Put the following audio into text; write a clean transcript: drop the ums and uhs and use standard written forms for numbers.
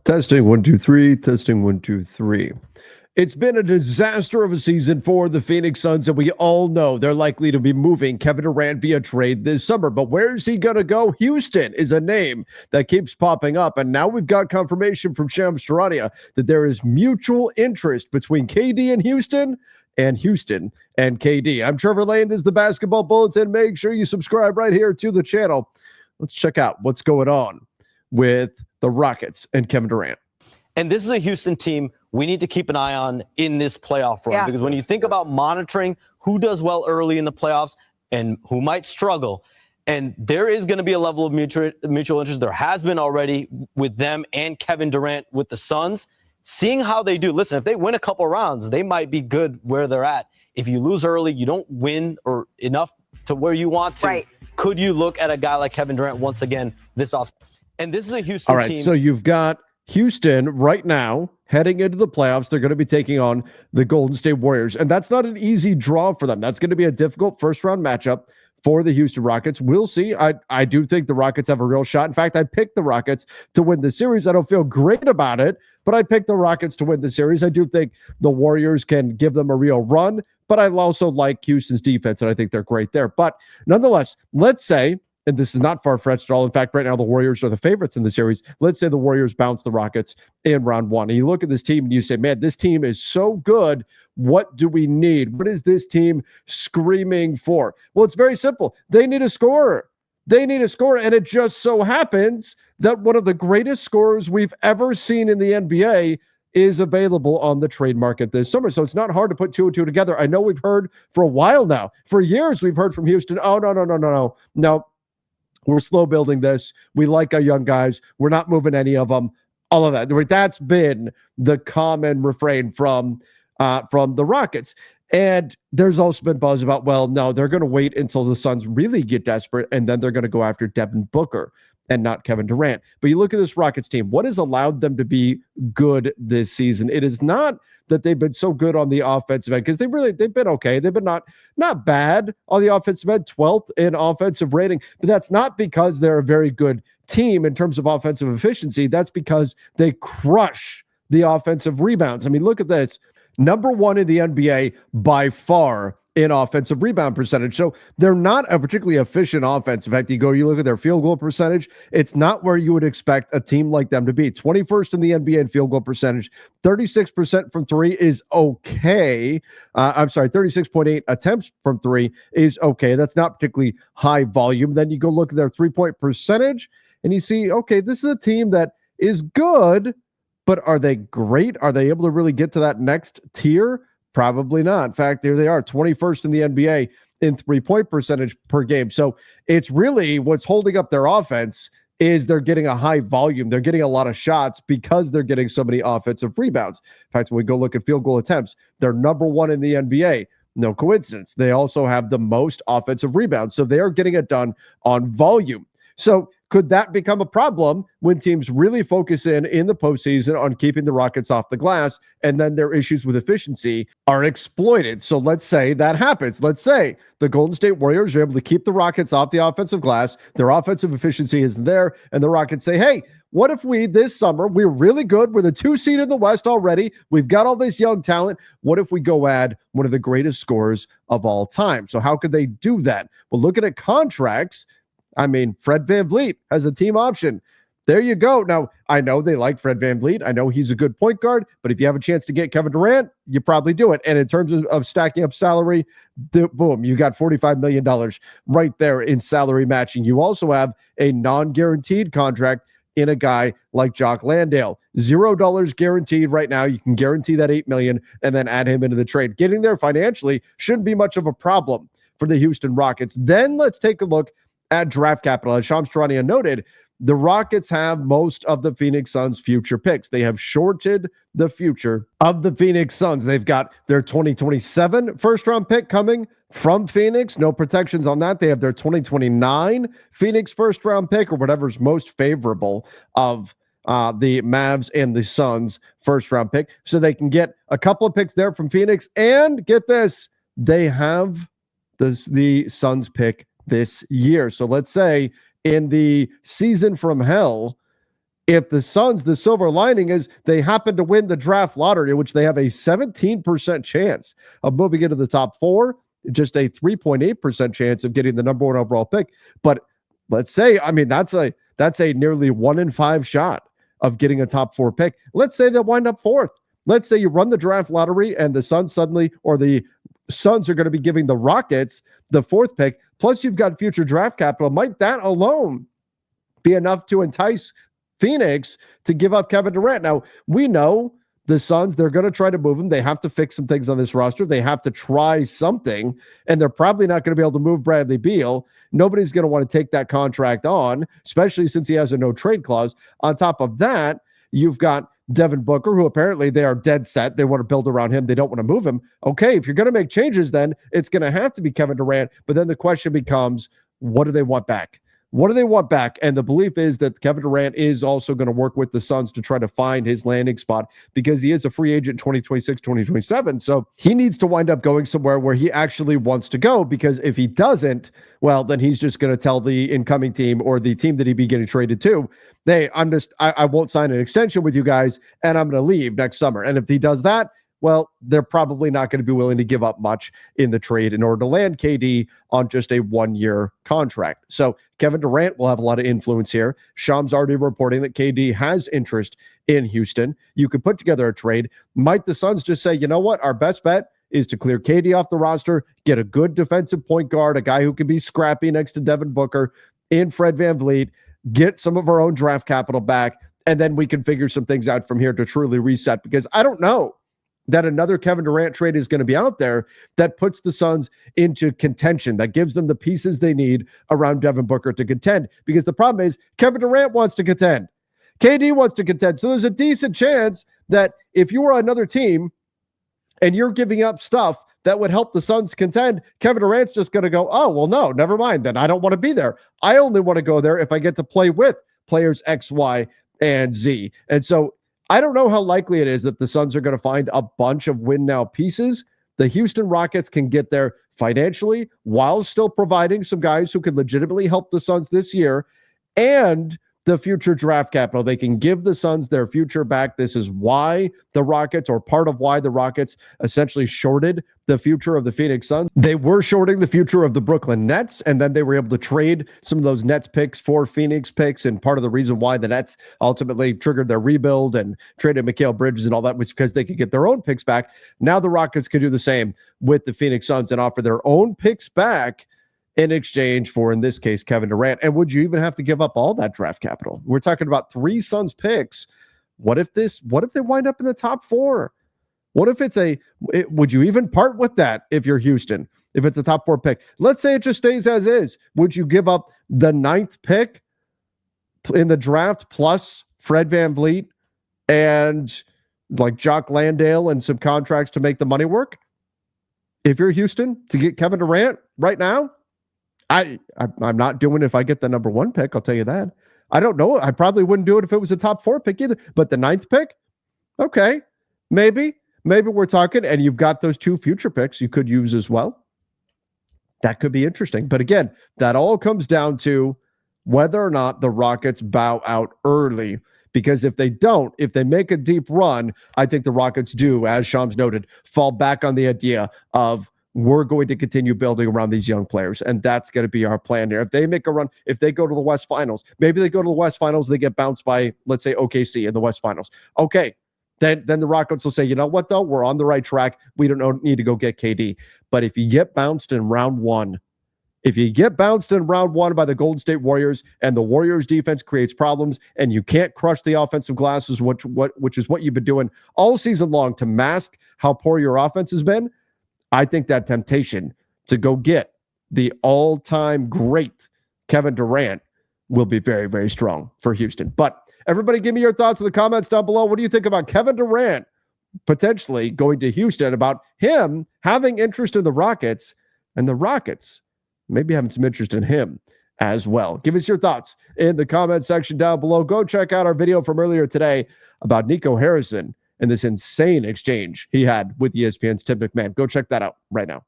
Testing 1 2 3. Testing 1 2 3. It's been a disaster of a season for the Phoenix Suns, and we all know they're likely to be moving Kevin Durant via trade this summer. But where's he going to go? Houston is a name that keeps popping up, and now we've got confirmation from Shams Charania that there is mutual interest between KD and Houston and KD. I'm Trevor Lane. This is the Basketball Bulletin. Make sure you subscribe right here to the channel. Let's check out what's going on with the Rockets and Kevin Durant. And this is a Houston team we need to keep an eye on in this playoff run. Because when you think about monitoring who does well early in the playoffs and who might struggle, and there is going to be a level of mutual interest. There has been already with them and Kevin Durant with the Suns. Seeing how they do. Listen, if they win a couple rounds, they might be good where they're at. If you lose early, you don't win or enough to where you want to. Right. Could you look at a guy like Kevin Durant once again this offseason? And this is a Houston team. All right, team. so you've got Houston right now heading into the playoffs. They're going to be taking on the Golden State Warriors, and that's not an easy draw for them. That's going to be a difficult first-round matchup for the Houston Rockets. We'll see. I do think the Rockets have a real shot. In fact, I picked the Rockets to win the series. I don't feel great about it, but I picked the Rockets to win the series. I do think the Warriors can give them a real run, but I also like Houston's defense, and I think they're great there. But nonetheless, let's say, and this is not far-fetched at all. In fact, right now the Warriors are the favorites in the series. Let's say the Warriors bounce the Rockets in round one. And you look at this team and you say, man, this team is so good. What do we need? What is this team screaming for? Well, it's very simple. They need a scorer. They need a scorer. And it just so happens that one of the greatest scorers we've ever seen in the NBA is available on the trade market this summer. So it's not hard to put two and two together. I know we've heard for a while now. For years, we've heard from Houston, oh, no. We're slow building this. We like our young guys. We're not moving any of them. All of that. That's been the common refrain from the Rockets. And there's also been buzz about, well, no, they're going to wait until the Suns really get desperate, and then they're going to go after Devin Booker and not Kevin Durant. But you look at this Rockets team, what has allowed them to be good this season? It is not that they've been so good on the offensive end, because they've been okay. They've been not bad on the offensive end, 12th in offensive rating. But that's not because they're a very good team in terms of offensive efficiency. That's because they crush the offensive rebounds. I mean, look at this. Number one in the NBA by far in offensive rebound percentage. So they're not a particularly efficient offense. In fact, you look at their field goal percentage, it's not where you would expect a team like them to be. 21st in the NBA in field goal percentage, 36% from three is okay. 36.8 attempts from three is okay. That's not particularly high volume. Then you go look at their 3-point percentage and you see, okay, this is a team that is good, but are they great? Are they able to really get to that next tier? Probably not. In fact, there they are, 21st in the NBA in 3-point percentage per game. So it's really what's holding up their offense is they're getting a high volume. They're getting a lot of shots because they're getting so many offensive rebounds. In fact, when we go look at field goal attempts, they're number one in the NBA. No coincidence. They also have the most offensive rebounds. So they are getting it done on volume. So could that become a problem when teams really focus in the postseason on keeping the Rockets off the glass, and then their issues with efficiency are exploited? So let's say that happens. Let's say the Golden State Warriors are able to keep the Rockets off the offensive glass. Their offensive efficiency isn't there, and the Rockets say, hey, what if this summer, we're really good. We're the 2 seed in the West already. We've got all this young talent. What if we go add one of the greatest scorers of all time? So how could they do that? Well, looking at contracts, I mean, Fred VanVleet has a team option. There you go. Now, I know they like Fred VanVleet. I know he's a good point guard, but if you have a chance to get Kevin Durant, you probably do it. And in terms of stacking up salary, boom, you got $45 million right there in salary matching. You also have a non-guaranteed contract in a guy like Jock Landale. $0 guaranteed right now. You can guarantee that $8 million and then add him into the trade. Getting there financially shouldn't be much of a problem for the Houston Rockets. Then let's take a look at draft capital. As Shams Charania noted, the Rockets have most of the Phoenix Suns' future picks. They have shorted the future of the Phoenix Suns. They've got their 2027 first-round pick coming from Phoenix. No protections on that. They have their 2029 Phoenix first-round pick, or whatever's most favorable of the Mavs and the Suns first-round pick. So they can get a couple of picks there from Phoenix. And get this, they have the Suns pick this year. So let's say in the season from hell, If the Suns, the silver lining is they happen to win the draft lottery, which they have a 17% chance of moving into the top 4, just a 3.8% chance of getting the number 1 overall pick. But let's say, I mean, that's a nearly 1 in 5 shot of getting a top 4 pick. Let's say they'll wind up 4th. Let's say you run the draft lottery and the Suns suddenly, or the Suns are going to be giving the Rockets the 4th pick, plus you've got future draft capital. Might that alone be enough to entice Phoenix to give up Kevin Durant? Now, we know the Suns, they're going to try to move him. They have to fix some things on this roster. They have to try something, and they're probably not going to be able to move Bradley Beal. Nobody's going to want to take that contract on, especially since he has a no-trade clause. On top of that, you've got Devin Booker, who apparently they are dead set. They want to build around him. They don't want to move him. Okay, if you're going to make changes, then it's going to have to be Kevin Durant. But then the question becomes, what do they want back? What do they want back? And the belief is that Kevin Durant is also going to work with the Suns to try to find his landing spot because he is a free agent 2026, 2027. So he needs to wind up going somewhere where he actually wants to go, because if he doesn't, well, then he's just going to tell the incoming team or the team that he'd be getting traded to, hey, I won't sign an extension with you guys and I'm going to leave next summer. And if he does that, well, they're probably not going to be willing to give up much in the trade in order to land KD on just a 1-year contract. So Kevin Durant will have a lot of influence here. Shams already reporting that KD has interest in Houston. You could put together a trade. Might the Suns just say, you know what, our best bet is to clear KD off the roster, get a good defensive point guard, a guy who can be scrappy next to Devin Booker, in Fred VanVleet, get some of our own draft capital back, and then we can figure some things out from here to truly reset, because I don't know that another Kevin Durant trade is going to be out there that puts the Suns into contention, that gives them the pieces they need around Devin Booker to contend. Because the problem is Kevin Durant wants to contend. KD wants to contend. So there's a decent chance that if you were another team and you're giving up stuff that would help the Suns contend, Kevin Durant's just going to go, oh, well, no, never mind. Then I don't want to be there. I only want to go there if I get to play with players X, Y, and Z. And so I don't know how likely it is that the Suns are going to find a bunch of win now pieces. The Houston Rockets can get there financially while still providing some guys who can legitimately help the Suns this year, and the future draft capital. They can give the Suns their future back. This is why the Rockets, or part of why the Rockets essentially shorted the future of the Phoenix Suns. They were shorting the future of the Brooklyn Nets, and then they were able to trade some of those Nets picks for Phoenix picks. And part of the reason why the Nets ultimately triggered their rebuild and traded Mikal Bridges and all that was because they could get their own picks back. Now the Rockets could do the same with the Phoenix Suns and offer their own picks back in exchange for, in this case, Kevin Durant. And would you even have to give up all that draft capital? We're talking about 3 Suns picks. What if they wind up in the top 4? What if would you even part with that if you're Houston, if it's a top 4 pick? Let's say it just stays as is. Would you give up the 9th pick in the draft plus Fred VanVleet and like Jock Landale and some contracts to make the money work? If you're Houston, to get Kevin Durant right now, I'm not doing it if I get the number 1 pick. I'll tell you that. I don't know. I probably wouldn't do it if it was a top 4 pick either. But the 9th pick, okay, maybe we're talking, and you've got those 2 future picks you could use as well. That could be interesting. But again, that all comes down to whether or not the Rockets bow out early. Because if they don't, if they make a deep run, I think the Rockets do, as Shams noted, fall back on the idea of, we're going to continue building around these young players, and that's going to be our plan here. If they make a run, if they go to the West Finals, maybe they go to the West Finals, they get bounced by, let's say, OKC in the West Finals. Okay, then the Rockets will say, you know what, though? We're on the right track. We don't need to go get KD. But if you get bounced in round 1, by the Golden State Warriors, and the Warriors defense creates problems, and you can't crush the offensive glasses, which is what you've been doing all season long to mask how poor your offense has been, I think that temptation to go get the all-time great Kevin Durant will be very, very strong for Houston. But everybody give me your thoughts in the comments down below. What do you think about Kevin Durant potentially going to Houston, about him having interest in the Rockets, and the Rockets maybe having some interest in him as well? Give us your thoughts in the comment section down below. Go check out our video from earlier today about Nico Harrison and this insane exchange he had with ESPN's Tim McMahon. Go check that out right now.